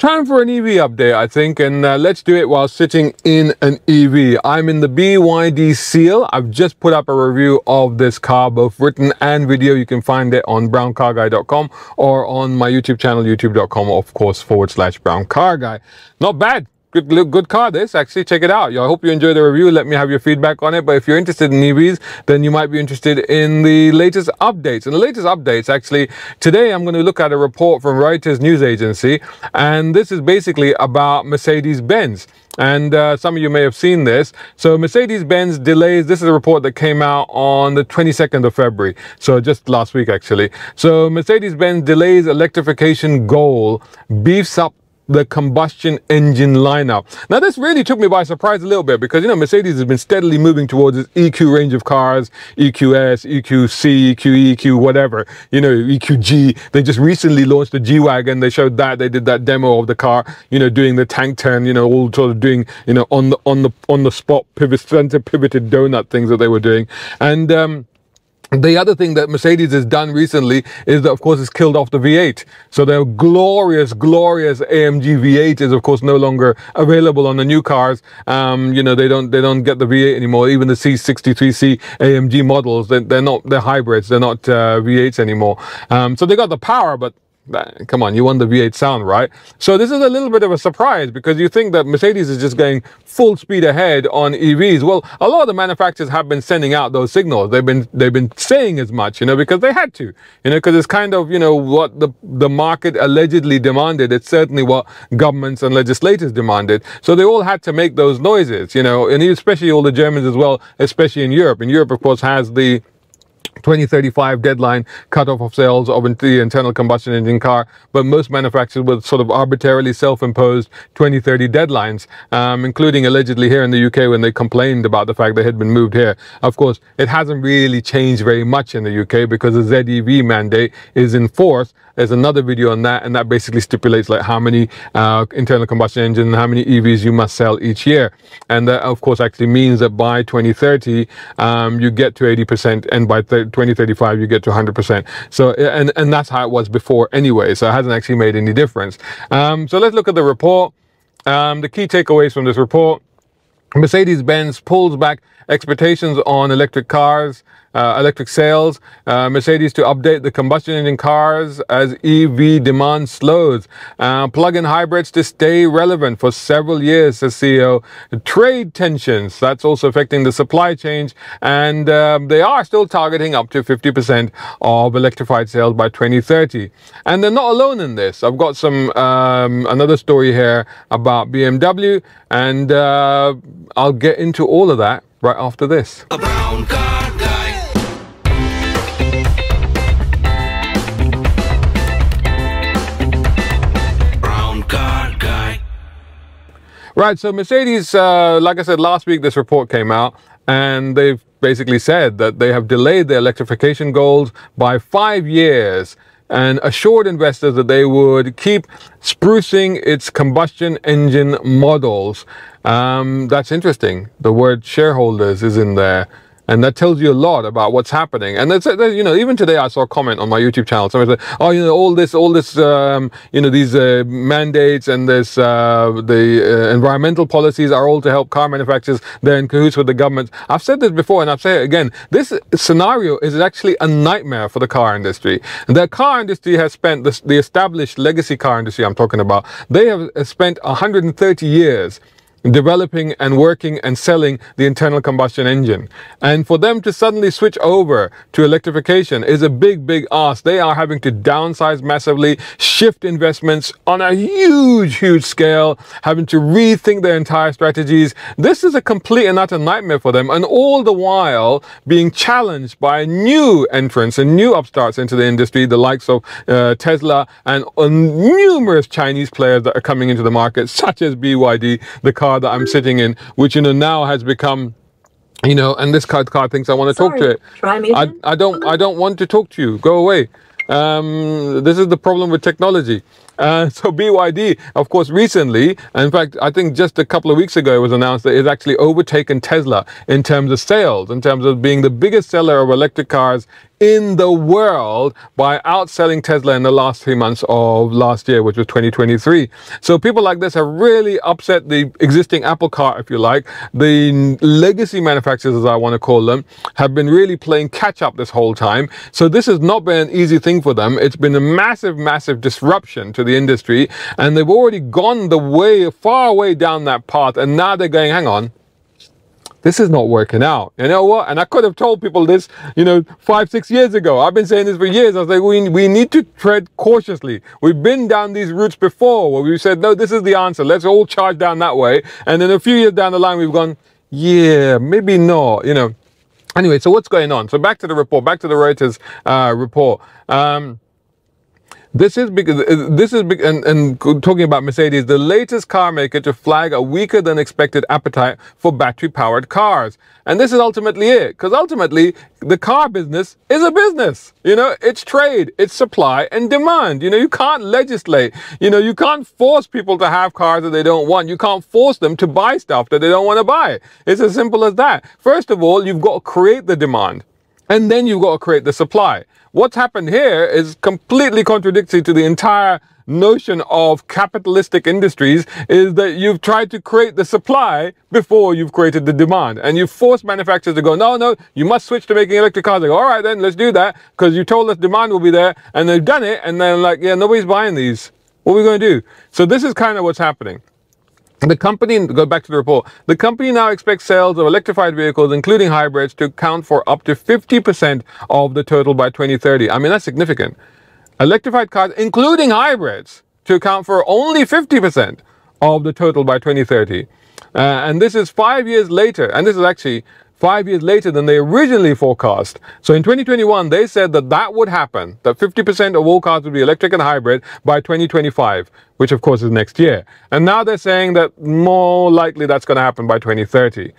Time for an EV update, I think, and let's do it while sitting in an EV. I'm in the BYD Seal. I've just put up a review of this car, both written and video. You can find it on browncarguy.com or on my YouTube channel, youtube.com, of course, /browncarguy. Not bad. Good car, this. Actually, check it out. I hope you enjoy the review. Let me have your feedback on it. But if you're interested in EVs, then you might be interested in the latest updates. And the latest updates, actually, today I'm going to look at a report from Reuters news agency. And this is basically about Mercedes-Benz. And some of you may have seen this. So Mercedes-Benz delays, this is a report that came out on the 22nd of February. So just last week, actually. So Mercedes-Benz delays electrification goal, beefs up the combustion engine lineup. Now this really took me by surprise a little bit because, you know, Mercedes has been steadily moving towards its EQ range of cars, EQS, EQC, EQE, EQ whatever, you know, EQG. They just recently launched the G-Wagon. They showed that, they did that demo of the car, you know, doing the tank turn, you know, all sort of doing, you know, on the spot center pivoted donut things that they were doing. And the other thing that Mercedes has done recently is that, of course, it's killed off the V8. So the glorious AMG V8 is, of course, no longer available on the new cars. You know, they don't get the V8 anymore. Even the C63C AMG models, they're hybrids. They're not V8s anymore. So they got the power, but come on, you want the V8 sound, right? So this is a little bit of a surprise because you think that Mercedes is just going full speed ahead on EVs. Well, a lot of the manufacturers have been sending out those signals. They've been saying as much, you know, because they had to, you know, because it's kind of, you know, what the market allegedly demanded. It's certainly what governments and legislators demanded. So they all had to make those noises, you know, and especially all the Germans as well, especially in Europe. And Europe, of course, has the 2035 deadline cutoff of sales of the internal combustion engine car, but most manufacturers with sort of arbitrarily self-imposed 2030 deadlines, including allegedly here in the UK when they complained about the fact they had been moved here. Of course, it hasn't really changed very much in the UK because the ZEV mandate is in force. There's another video on that, and that basically stipulates like how many internal combustion engines and how many EVs you must sell each year. And that, of course, actually means that by 2030, you get to 80%, and by 2035, you get to 100%. So, and that's how it was before anyway, so it hasn't actually made any difference. So let's look at the report. The key takeaways from this report: Mercedes-Benz pulls back expectations on electric cars, electric sales. Mercedes to update the combustion engine cars as EV demand slows. Plug-in hybrids to stay relevant for several years, says CEO. Trade tensions, that's also affecting the supply chain, and they are still targeting up to 50% of electrified sales by 2030. And they're not alone in this. I've got some another story here about BMW, and I'll get into all of that right after this. A brown car guy. Brown car guy. Right, so Mercedes, like I said, last week this report came out, and they've basically said that they have delayed their electrification goals by 5 years and assured investors that they would keep sprucing its combustion engine models. That's interesting. The word shareholders is in there, and that tells you a lot about what's happening. And that's, you know, even today I saw a comment on my YouTube channel. Somebody said, oh, you know, all this, you know, these mandates and this, the environmental policies are all to help car manufacturers. They're in cahoots with the government. I've said this before, and I've said it again. This scenario is actually a nightmare for the car industry. The car industry has spent, the established legacy car industry I'm talking about, they have spent 130 years developing and working and selling the internal combustion engine. And for them to suddenly switch over to electrification is a big ask. They are having to downsize massively, shift investments on a huge scale, having to rethink their entire strategies. This is a complete and utter nightmare for them, and all the while being challenged by new entrants and new upstarts into the industry, the likes of Tesla and numerous Chinese players that are coming into the market, such as BYD, the car that I'm sitting in, which, you know, now has become, you know, and this car thinks I want to talk to it. Try me again? I don't want to talk to you. Go away. This is the problem with technology. So BYD, of course, recently, in fact, I think just a couple of weeks ago, it was announced that it's actually overtaken Tesla in terms of sales, in terms of being the biggest seller of electric cars in the world by outselling Tesla in the last 3 months of last year, which was 2023. So people like this have really upset the existing Apple car, if you like. The legacy manufacturers, as I want to call them, have been really playing catch up this whole time. So this has not been an easy thing for them. It's been a massive, massive disruption to the industry, and they've already gone the way, far way down that path, and now they're going, hang on, this is not working out. You know what? And I could have told people this, 5, 6 years ago. I've been saying this for years. I was like, we need to tread cautiously. We've been down these routes before where we said, no, this is the answer. Let's all charge down that way. And then a few years down the line, we've gone, yeah, maybe not, Anyway, so what's going on? So back to the report, back to the Reuters report. This is big, and talking about Mercedes, the latest car maker to flag a weaker than expected appetite for battery powered cars. And this is ultimately it, because ultimately the car business is a business. It's trade, it's supply and demand. You can't legislate. You can't force people to have cars that they don't want. You can't force them to buy stuff that they don't want to buy. It's as simple as that. First of all, you've got to create the demand, and then you've got to create the supply. What's happened here is completely contradictory to the entire notion of capitalistic industries, is that you've tried to create the supply before you've created the demand. And you've forced manufacturers to go, no, you must switch to making electric cars. They go, all right, then let's do that, because you told us demand will be there. And they've done it. And then like, yeah, nobody's buying these. What are we going to do? So this is kind of what's happening. The company, go back to the report, the company now expects sales of electrified vehicles, including hybrids, to account for up to 50% of the total by 2030. I mean, that's significant. Electrified cars, including hybrids, to account for only 50% of the total by 2030. And this is 5 years later, and this is actually 5 years later than they originally forecast. So in 2021, they said that would happen, that 50% of all cars would be electric and hybrid by 2025, which of course is next year. And now they're saying that more likely that's going to happen by 2030.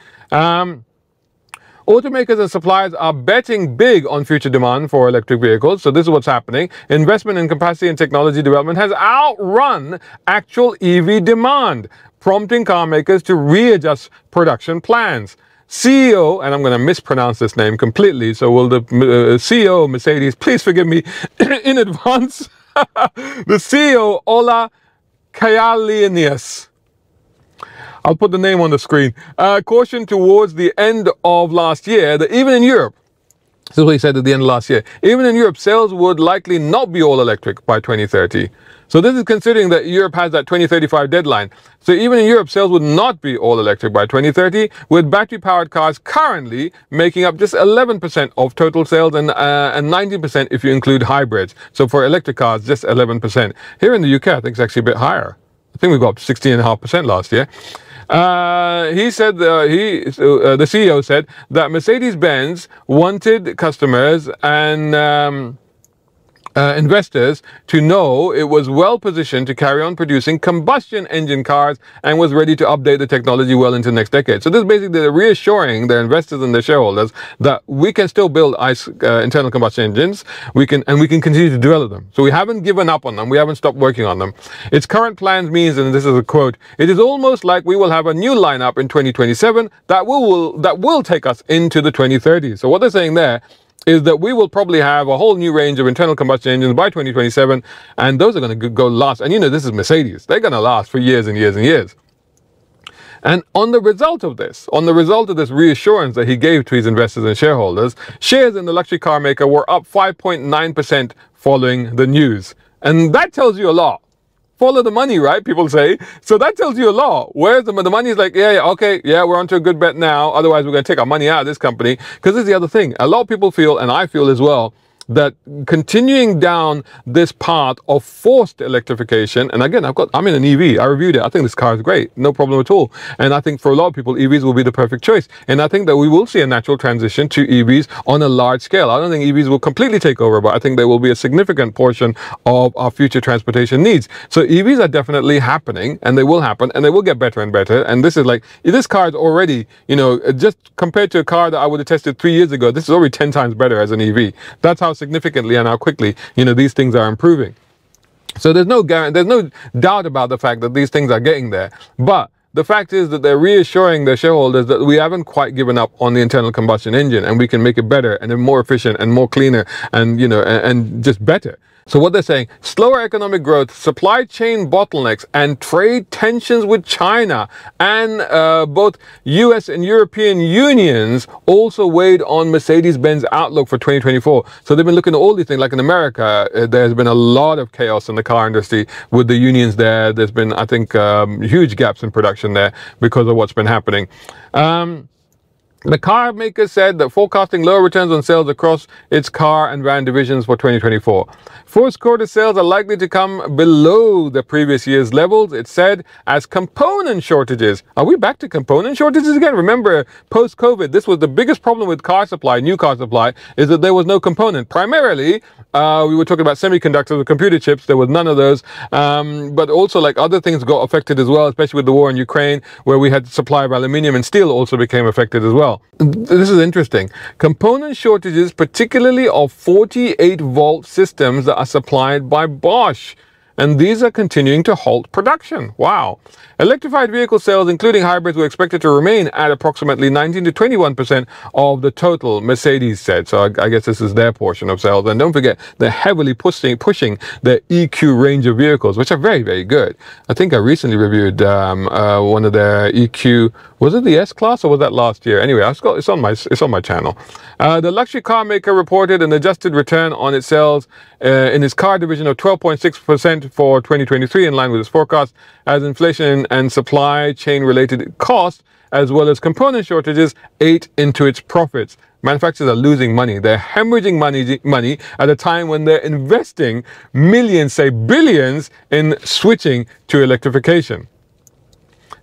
Automakers and suppliers are betting big on future demand for electric vehicles. So this is what's happening. Investment in capacity and technology development has outrun actual EV demand, prompting car makers to readjust production plans. CEO, and I'm going to mispronounce this name completely, so will the CEO of Mercedes please forgive me in advance? The CEO, Ola Kyalinius, I'll put the name on the screen, cautioned towards the end of last year that even in Europe, this is what he said at the end of last year, even in Europe, sales would likely not be all electric by 2030. So this is considering that Europe has that 2035 deadline. So even in Europe, sales would not be all electric by 2030, with battery-powered cars currently making up just 11% of total sales and 19% if you include hybrids. So for electric cars, just 11%. Here in the UK, I think it's actually a bit higher. I think we got up to 16.5% last year. He said, the CEO said that Mercedes-Benz wanted customers and investors to know it was well positioned to carry on producing combustion engine cars and was ready to update the technology well into next decade. So this is basically reassuring their investors and their shareholders that we can still build ICE internal combustion engines. We can continue to develop them. So we haven't given up on them. We haven't stopped working on them. Its current plans means, and this is a quote, it is almost like we will have a new lineup in 2027 that will take us into the 2030s. So what they're saying there is that we will probably have a whole new range of internal combustion engines by 2027, and those are going to go last. And this is Mercedes. They're going to last for years and years and years. And on the result of this reassurance that he gave to his investors and shareholders, shares in the luxury car maker were up 5.9% following the news. And that tells you a lot. Follow the money, right? People say. So that tells you a lot. Where's the money is like, okay, we're onto a good bet now. Otherwise, we're going to take our money out of this company. Because this is the other thing. A lot of people feel, and I feel as well, that continuing down this path of forced electrification, and again, I'm in an EV, I reviewed it, I think this car is great, no problem at all. And I think for a lot of people, EVs will be the perfect choice. And I think that we will see a natural transition to EVs on a large scale. I don't think EVs will completely take over, but I think there will be a significant portion of our future transportation needs. So EVs are definitely happening, and they will happen, and they will get better and better. And this is like, this car is already, just compared to a car that I would have tested 3 years ago, this is already 10 times better as an EV. That's how significantly and how quickly, these things are improving. So there's no doubt about the fact that these things are getting there. But the fact is that they're reassuring their shareholders that we haven't quite given up on the internal combustion engine, and we can make it better and more efficient and more cleaner and, you know, and just better. So what they're saying, slower economic growth, supply chain bottlenecks, and trade tensions with China and both US and European unions also weighed on Mercedes-Benz outlook for 2024. So they've been looking at all these things. Like in America, there's been a lot of chaos in the car industry with the unions there. There's been, I think, huge gaps in production there because of what's been happening. The car maker said that forecasting lower returns on sales across its car and van divisions for 2024. First quarter sales are likely to come below the previous year's levels, it said, as component shortages. Are we back to component shortages again? Remember, post-COVID, this was the biggest problem with car supply, new car supply, is that there was no component. Primarily, we were talking about semiconductors or computer chips. There was none of those. But also, like, other things got affected as well, especially with the war in Ukraine, where we had supply of aluminium, and steel also became affected as well. This is interesting. Component shortages, particularly of 48-volt systems that are supplied by Bosch. And these are continuing to halt production. Wow. Electrified vehicle sales, including hybrids, were expected to remain at approximately 19 to 21% of the total, Mercedes said. So I guess this is their portion of sales. And don't forget, they're heavily pushing the EQ range of vehicles, which are very, very good. I think I recently reviewed one of their EQ. Was it the S-Class or was that last year? Anyway, it's on my channel. The luxury car maker reported an adjusted return on its sales in its car division of 12.6% for 2023, in line with its forecast, as inflation and supply chain related costs, as well as component shortages, ate into its profits. Manufacturers are losing money. They're hemorrhaging money at a time when they're investing millions, say billions, in switching to electrification.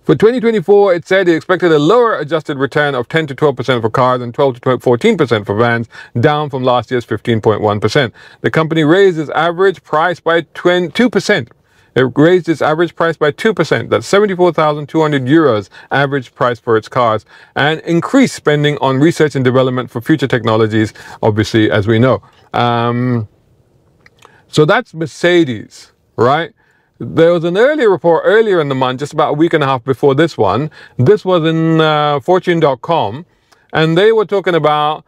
For 2024, it said it expected a lower adjusted return of 10 to 12% for cars and 12 to 14% for vans, down from last year's 15.1%. The company raised its average price by 2%. It raised its average price by 2%. That's 74,200 euros average price for its cars, and increased spending on research and development for future technologies, obviously, as we know. So that's Mercedes, right? There was an earlier report earlier in the month, just about a week and a half before this one. This was in fortune.com, and they were talking about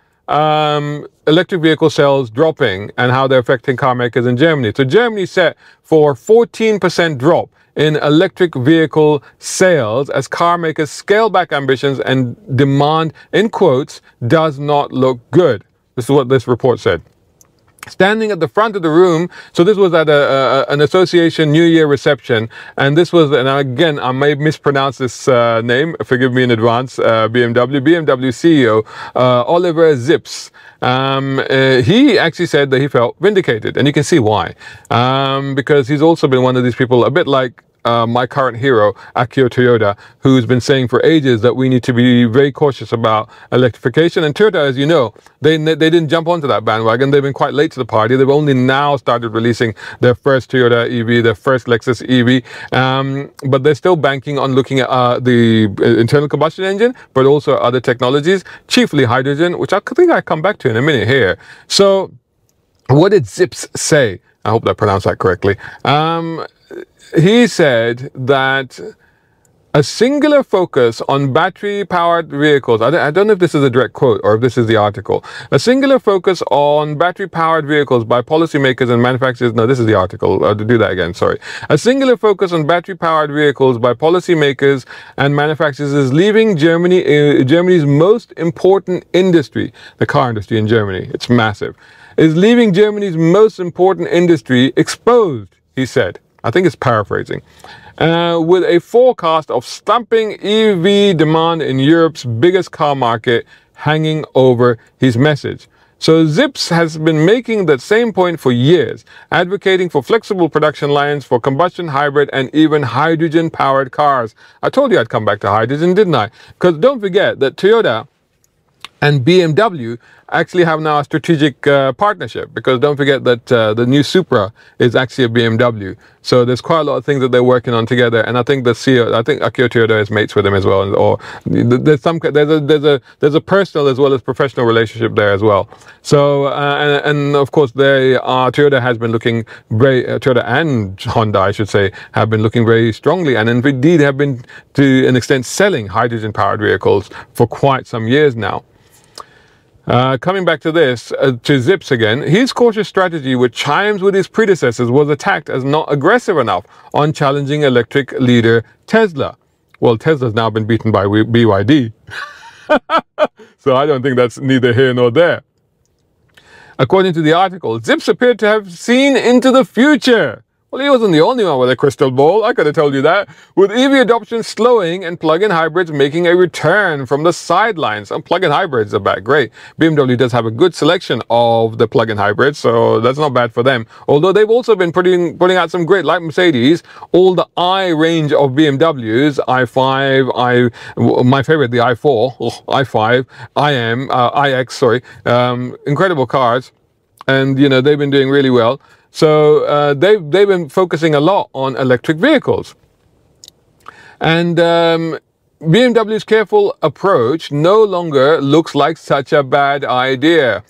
electric vehicle sales dropping and how they're affecting car makers in Germany. So Germany set for 14% drop in electric vehicle sales as car makers scale back ambitions, and demand, in quotes, does not look good. This is what this report said. Standing at the front of the room, so this was at an association New Year reception, and this was, and again, I may mispronounce this name, forgive me in advance, BMW CEO, Oliver Zips. He actually said that he felt vindicated, and you can see why. Because he's also been one of these people, a bit like my current hero, Akio Toyoda, who's been saying for ages that we need to be very cautious about electrification. And Toyota, as you know, they didn't jump onto that bandwagon. They've been quite late to the party. They've only now started releasing their first Toyota EV, their first Lexus EV. But they're still banking on looking at the internal combustion engine, but also other technologies, chiefly hydrogen, which I think I'll come back to in a minute here. So what did Zips say? I hope I pronounced that correctly. He said that a singular focus on battery-powered vehicles, I don't know if this is a direct quote or if this is the article, a singular focus on battery-powered vehicles by policymakers and manufacturers, no, this is the article, I'll do that again, sorry. A singular focus on battery-powered vehicles by policymakers and manufacturers is leaving Germany's most important industry, the car industry in Germany, it's massive, is leaving Germany's most important industry exposed, he said. I think it's paraphrasing. With a forecast of slumping EV demand in Europe's biggest car market hanging over his message. So Zips has been making that same point for years, advocating for flexible production lines for combustion, hybrid, and even hydrogen-powered cars. I told you I'd come back to hydrogen, didn't I? Because don't forget that Toyota and BMW actually have now a strategic partnership, because don't forget that the new Supra is actually a BMW. So there's quite a lot of things that they're working on together, and I think the CEO, I think Akio Toyoda is mates with him as well, or there's a personal as well as professional relationship there as well. So and of course Toyota has been looking very Toyota and Honda, I should say, have been looking very strongly, and indeed have been to an extent selling hydrogen powered vehicles for quite some years now. Coming back to this, to Zips again, his cautious strategy, which chimes with his predecessors, was attacked as not aggressive enough on challenging electric leader Tesla. Well, Tesla's now been beaten by BYD. So I don't think that's neither here nor there. According to the article, Zips appeared to have seen into the future. Well, he wasn't the only one with a crystal ball, I could have told you that. With EV adoption slowing and plug-in hybrids making a return from the sidelines. And plug-in hybrids are back, great. BMW does have a good selection of the plug-in hybrids, so that's not bad for them. Although they've also been putting out some great, like Mercedes, all the I range of BMWs, i5, my favorite, the i4, i5, iX, sorry, incredible cars. And, you know, they've been doing really well. So they've been focusing a lot on electric vehicles. And BMW's careful approach no longer looks like such a bad idea.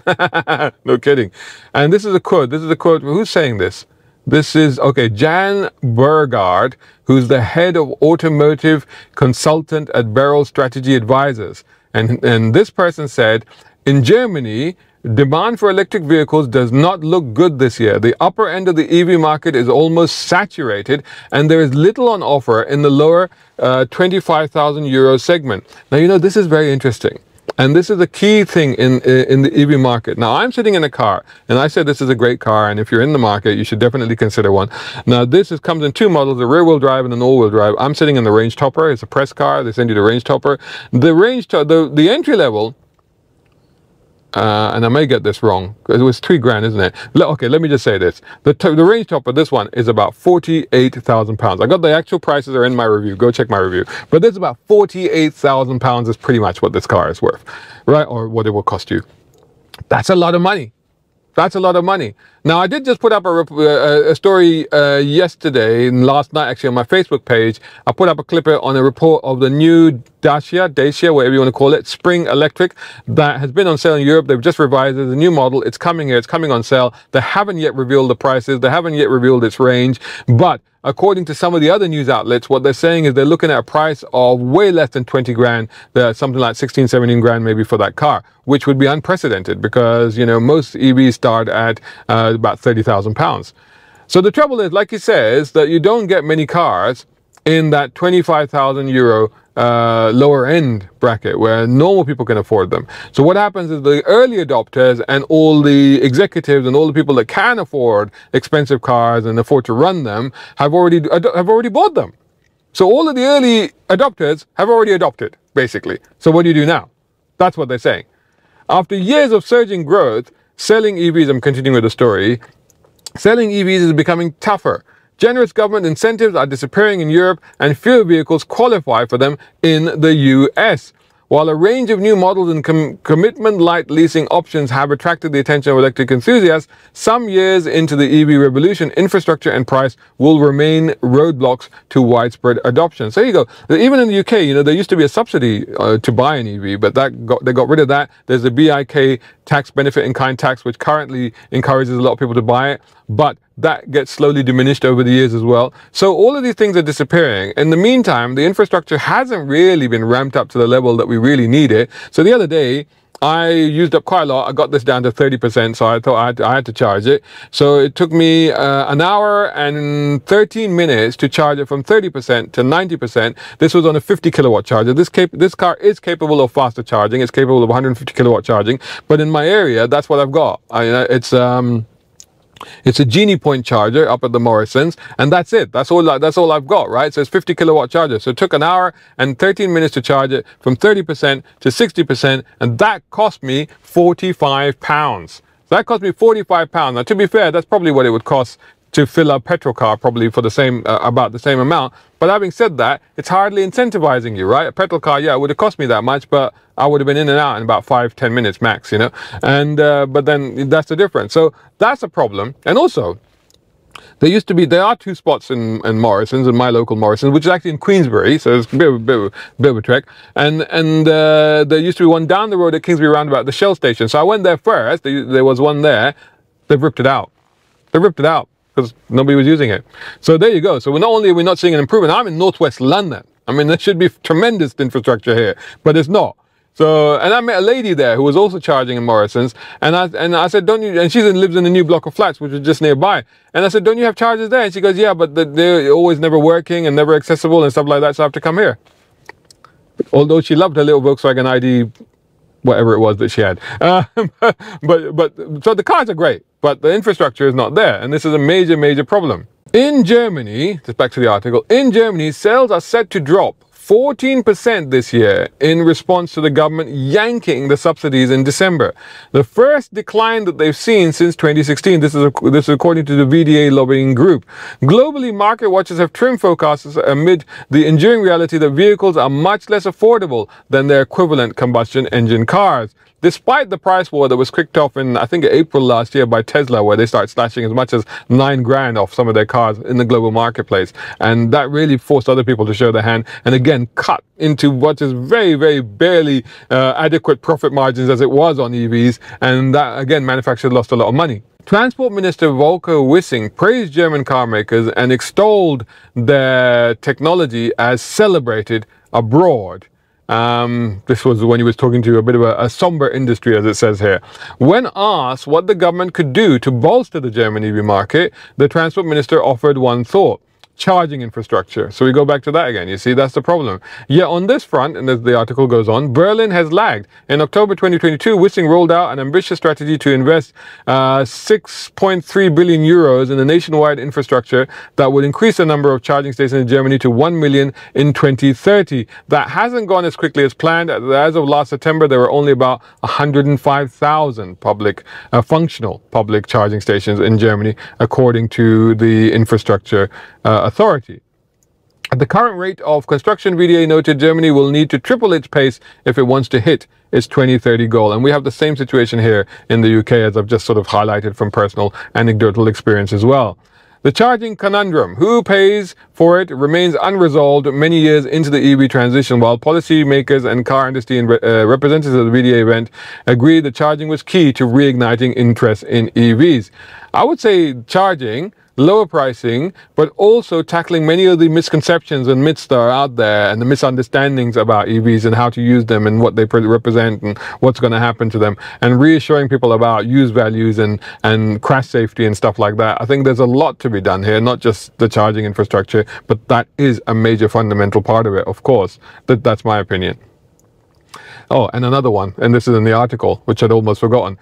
No kidding. And this is a quote. Who's saying this? This is, okay, Jan Burgard, who's the head of automotive consultant at Beryl Strategy Advisors. And this person said, in Germany, demand for electric vehicles does not look good this year. The upper end of the EV market is almost saturated, and there is little on offer in the lower 25,000 euro segment. Now, you know, this is very interesting. And this is a key thing in the EV market. Now, I'm sitting in a car, and I said this is a great car, and if you're in the market, you should definitely consider one. Now, comes in two models, a rear-wheel drive and an all-wheel drive. I'm sitting in the range topper. It's a press car. They send you the range topper. The entry level, and I may get this wrong, because it was £3,000, isn't it? Okay, let me just say this. The range topper, this one, is about £48,000. I got the actual prices are in my review. Go check my review. But this is about £48,000 is pretty much what this car is worth, right? Or what it will cost you. That's a lot of money. That's a lot of money. Now, I did just put up a story yesterday, and last night actually, on my Facebook page. I put up a clip on a report of the new Dacia, whatever you want to call it, Spring Electric, that has been on sale in Europe. They've just revised it. The new model, it's coming here. It's coming on sale. They haven't yet revealed the prices. They haven't yet revealed its range. But according to some of the other news outlets, what they're saying is they're looking at a price of way less than 20 grand, something like 16, 17 grand maybe for that car, which would be unprecedented because, you know, most EVs start at about £30,000. So the trouble is, like he says, that you don't get many cars in that 25,000 euro lower end bracket where normal people can afford them. So what happens is the early adopters and all the executives and all the people that can afford expensive cars and afford to run them have already bought them. So all of the early adopters have already adopted, basically. So what do you do now? That's what they're saying. After years of surging growth, selling EVs, I'm continuing with the story, selling EVs is becoming tougher. Generous government incentives are disappearing in Europe, and fewer vehicles qualify for them in the US. While a range of new models and commitment-light leasing options have attracted the attention of electric enthusiasts, some years into the EV revolution, infrastructure and price will remain roadblocks to widespread adoption. So there you go. Even in the UK, you know, there used to be a subsidy to buy an EV, but they got rid of that. There's the BIK tax, benefit in kind tax, which currently encourages a lot of people to buy it, but that gets slowly diminished over the years as well. So all of these things are disappearing. In the meantime, the infrastructure hasn't really been ramped up to the level that we really need it. So the other day, I used up quite a lot. I got this down to 30%, so I thought I had to charge it. So it took me an hour and 13 minutes to charge it from 30% to 90%. This was on a 50 kilowatt charger. This car is capable of faster charging. It's capable of 150 kilowatt charging. But in my area, that's what I've got. It's a Genie Point charger up at the Morrisons, and that's it. That's all I've got, right? So it's 50 kilowatt charger. So it took an hour and 13 minutes to charge it from 30% to 60%, and that cost me £45. So that cost me £45. Now, to be fair, that's probably what it would cost to fill a petrol car probably for the same, about the same amount. But having said that, it's hardly incentivizing you, right? A petrol car, yeah, it would have cost me that much, but I would have been in and out in about 5-10 minutes max, you know? And, but then that's the difference. So that's a problem. And also, there are 2 spots in Morrison's, in my local Morrison's, which is actually in Queensbury, so it's a bit of a trek. And there used to be one down the road at Kingsbury Roundabout, the Shell station. So I went there first. There was one there. They've ripped it out. They ripped it out because nobody was using it. So there you go. So not only are we not seeing an improvement, I'm in northwest London. I mean, there should be tremendous infrastructure here, but it's not. So, and I met a lady there who was also charging in Morrison's, and I said, don't you, and she lives in a new block of flats, which is just nearby. And I said, don't you have chargers there? And she goes, yeah, but they're always never working and never accessible and stuff like that, so I have to come here. Although she loved her little Volkswagen ID, whatever it was that she had. So the cars are great, but the infrastructure is not there, and this is a major, major problem. In Germany, just back to the article, in Germany, sales are set to drop 14% this year in response to the government yanking the subsidies in December. The first decline that they've seen since 2016. This is according to the VDA lobbying group. Globally, market watchers have trimmed forecasts amid the enduring reality that vehicles are much less affordable than their equivalent combustion engine cars. Despite the price war that was kicked off in, I think, April last year by Tesla, where they started slashing as much as $9 grand off some of their cars in the global marketplace. And that really forced other people to show their hand and again cut into what is very, very barely adequate profit margins as it was on EVs. And that, again, manufacturers lost a lot of money. Transport Minister Volker Wissing praised German car makers and extolled their technology as celebrated abroad. This was when he was talking to a bit of a somber industry, as it says here. When asked what the government could do to bolster the German EV market, the transport minister offered one thought: charging infrastructure. So we go back to that again. You see, that's the problem. Yet on this front, and as the article goes on, Berlin has lagged. In October 2022, Wissing rolled out an ambitious strategy to invest 6.3 billion euros in a nationwide infrastructure that would increase the number of charging stations in Germany to 1 million in 2030. That hasn't gone as quickly as planned. As of last September, there were only about 105,000 functional public charging stations in Germany, according to the infrastructure authority. At the current rate of construction, VDA noted Germany will need to triple its pace if it wants to hit its 2030 goal. And we have the same situation here in the UK, as I've just sort of highlighted from personal anecdotal experience as well. The charging conundrum, who pays for it, remains unresolved many years into the EV transition, while policymakers and car industry and representatives of the VDA event agreed that charging was key to reigniting interest in EVs. I would say charging, lower pricing, but also tackling many of the misconceptions and myths that are out there and the misunderstandings about EVs and how to use them and what they represent and what's going to happen to them, and reassuring people about use values and crash safety and stuff like that. I think there's a lot to be done here, not just the charging infrastructure, but that is a major fundamental part of it, of course. That's my opinion. Oh, and another one, and this is in the article, which I'd almost forgotten,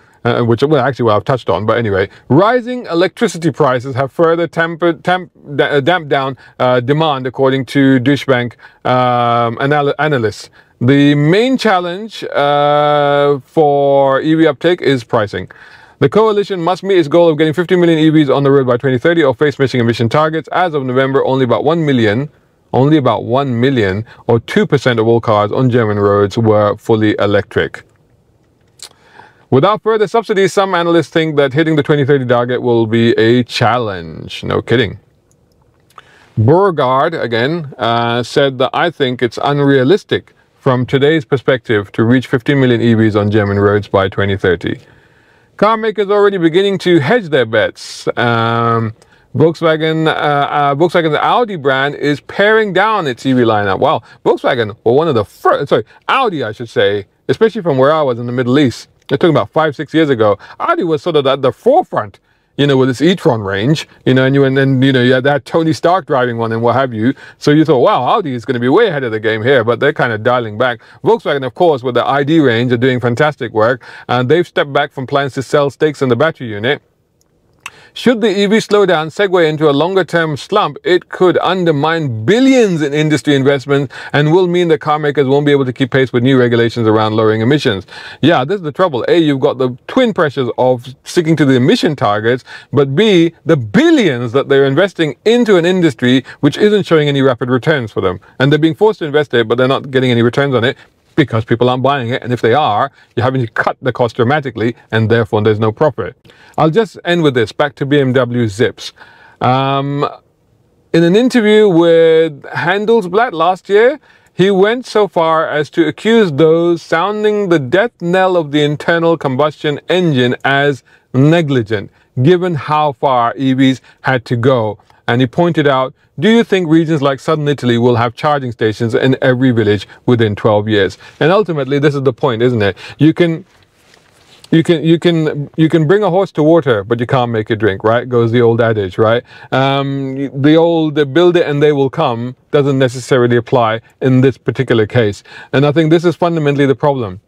which, well, actually, well, I've touched on, but anyway. Rising electricity prices have further damped down demand, according to Deutsche Bank analysts. The main challenge for EV uptake is pricing. The coalition must meet its goal of getting 50 million EVs on the road by 2030 or face missing emission targets. As of November, only about 1 million, or 2% of all cars on German roads were fully electric. Without further subsidies, some analysts think that hitting the 2030 target will be a challenge. No kidding. Burgard, again, said that I think it's unrealistic from today's perspective to reach 15 million EVs on German roads by 2030. Car makers are already beginning to hedge their bets. Volkswagen's Audi brand is paring down its EV lineup. Wow, Volkswagen were one of the first, Audi, I should say, especially from where I was in the Middle East. They're talking about 5-6 years ago. Audi was sort of at the forefront, you know, with its e-tron range, you know, and then you had that Tony Stark driving one and what have you. So you thought, wow, Audi is going to be way ahead of the game here, but they're kind of dialing back. Volkswagen, of course, with the ID range, are doing fantastic work, and they've stepped back from plans to sell stakes in the battery unit. Should the EV slowdown segue into a longer-term slump, it could undermine billions in industry investment and will mean that car makers won't be able to keep pace with new regulations around lowering emissions. Yeah, this is the trouble. A, you've got the twin pressures of sticking to the emission targets, but B, the billions that they're investing into an industry which isn't showing any rapid returns for them. And they're being forced to invest there, but they're not getting any returns on it because people aren't buying it. And if they are, you're having to cut the cost dramatically, and therefore there's no profit. I'll just end with this, back to BMW Zips. In an interview with Handelsblatt last year, he went so far as to accuse those sounding the death knell of the internal combustion engine as negligent, given how far EVs had to go. And he pointed out, do you think regions like southern Italy will have charging stations in every village within 12 years? And ultimately, this is the point, isn't it? You can bring a horse to water, but you can't make it drink, right? Goes the old adage, right? The build it and they will come doesn't necessarily apply in this particular case. And I think this is fundamentally the problem.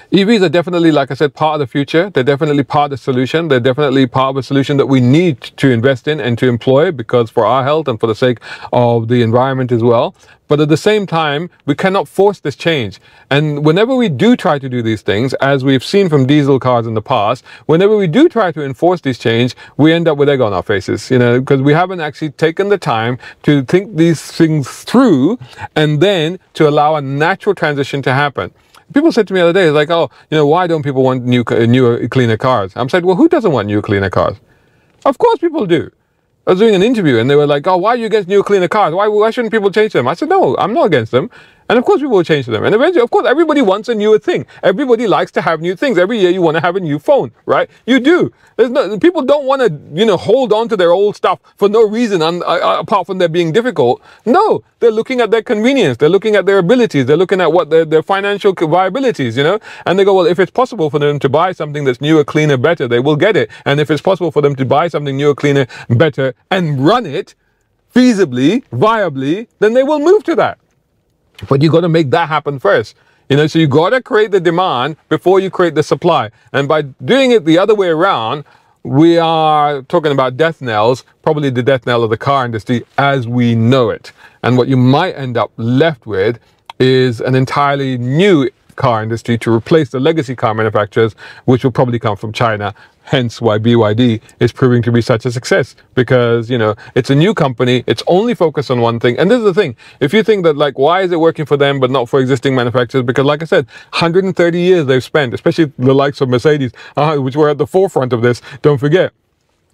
EVs are definitely, like I said, part of the future. They're definitely part of the solution. They're definitely part of a solution that we need to invest in and to employ, because for our health and for the sake of the environment as well. But at the same time, we cannot force this change. And whenever we do try to do these things, as we've seen from diesel cars in the past, whenever we do try to enforce this change, we end up with egg on our faces, you know, because we haven't actually taken the time to think these things through and then to allow a natural transition to happen. People said to me the other day, like, oh, you know, why don't people want newer, cleaner cars? I'm saying, well, who doesn't want new, cleaner cars? Of course people do. I was doing an interview and they were like, oh, why are you against new, cleaner cars? Why shouldn't people change them? I said, no, I'm not against them. And of course people will change them. And eventually, of course, everybody wants a newer thing. Everybody likes to have new things. Every year you want to have a new phone, right? You do. People don't want to, you know, hold on to their old stuff for no reason apart from there being difficult. No, they're looking at their convenience. They're looking at their abilities. They're looking at what their financial viabilities, you know? And they go, well, if it's possible for them to buy something that's newer, cleaner, better, they will get it. And if it's possible for them to buy something newer, cleaner, better, and run it feasibly, viably, then they will move to that. But you got to make that happen first. You know, so you got to create the demand before you create the supply. And by doing it the other way around, we are talking about death knells, probably the death knell of the car industry as we know it. And what you might end up left with is an entirely new car industry to replace the legacy car manufacturers, which will probably come from China. Hence why BYD is proving to be such a success, because, you know, it's a new company. It's only focused on one thing. And this is the thing. If you think that, like, why is it working for them but not for existing manufacturers? Because, like I said, 130 years they've spent, especially the likes of Mercedes, which were at the forefront of this. Don't forget.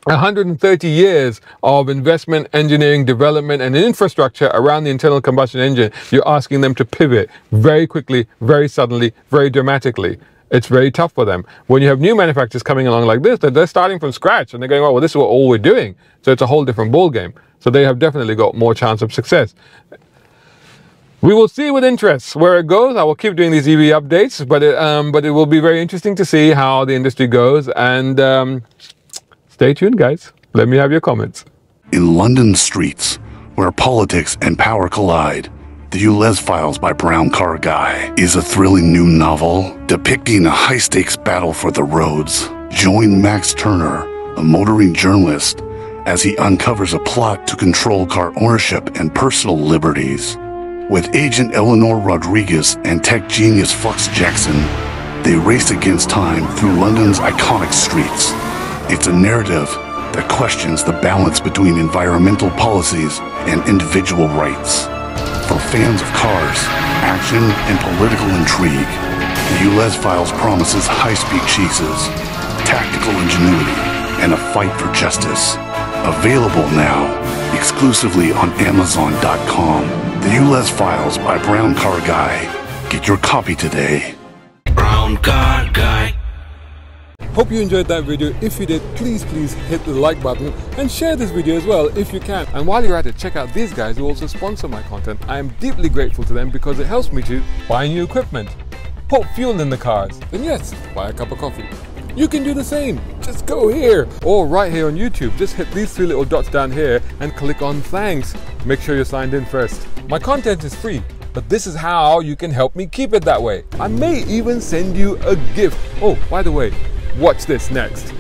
130 years of investment, engineering, development, and infrastructure around the internal combustion engine. You're asking them to pivot very quickly, very suddenly, very dramatically. It's very tough for them. When you have new manufacturers coming along like this, they're starting from scratch and they're going, oh, well, this is what all we're doing. So it's a whole different ball game. So they have definitely got more chance of success. We will see with interest where it goes. I will keep doing these EV updates, but it will be very interesting to see how the industry goes. And stay tuned, guys. Let me have your comments. In London streets, where politics and power collide, The ULEZ Files by Brown Car Guy is a thrilling new novel depicting a high-stakes battle for the roads. Join Max Turner, a motoring journalist, as he uncovers a plot to control car ownership and personal liberties. With agent Eleanor Rodriguez and tech genius Flux Jackson, they race against time through London's iconic streets. It's a narrative that questions the balance between environmental policies and individual rights. For fans of cars, action, and political intrigue, the ULEZ Files promises high-speed chases, tactical ingenuity, and a fight for justice. Available now, exclusively on Amazon.com. The ULEZ Files by Brown Car Guy. Get your copy today. Brown Car Guy. Hope you enjoyed that video. If you did, please hit the like button and share this video as well if you can. And while you're at it, check out these guys who also sponsor my content. I am deeply grateful to them because it helps me to buy new equipment, put fuel in the cars, and yes, buy a cup of coffee. You can do the same. Just go here or right here on YouTube. Just hit these three little dots down here and click on thanks. Make sure you're signed in first. My content is free, but this is how you can help me keep it that way. I may even send you a gift. Oh, by the way, watch this next.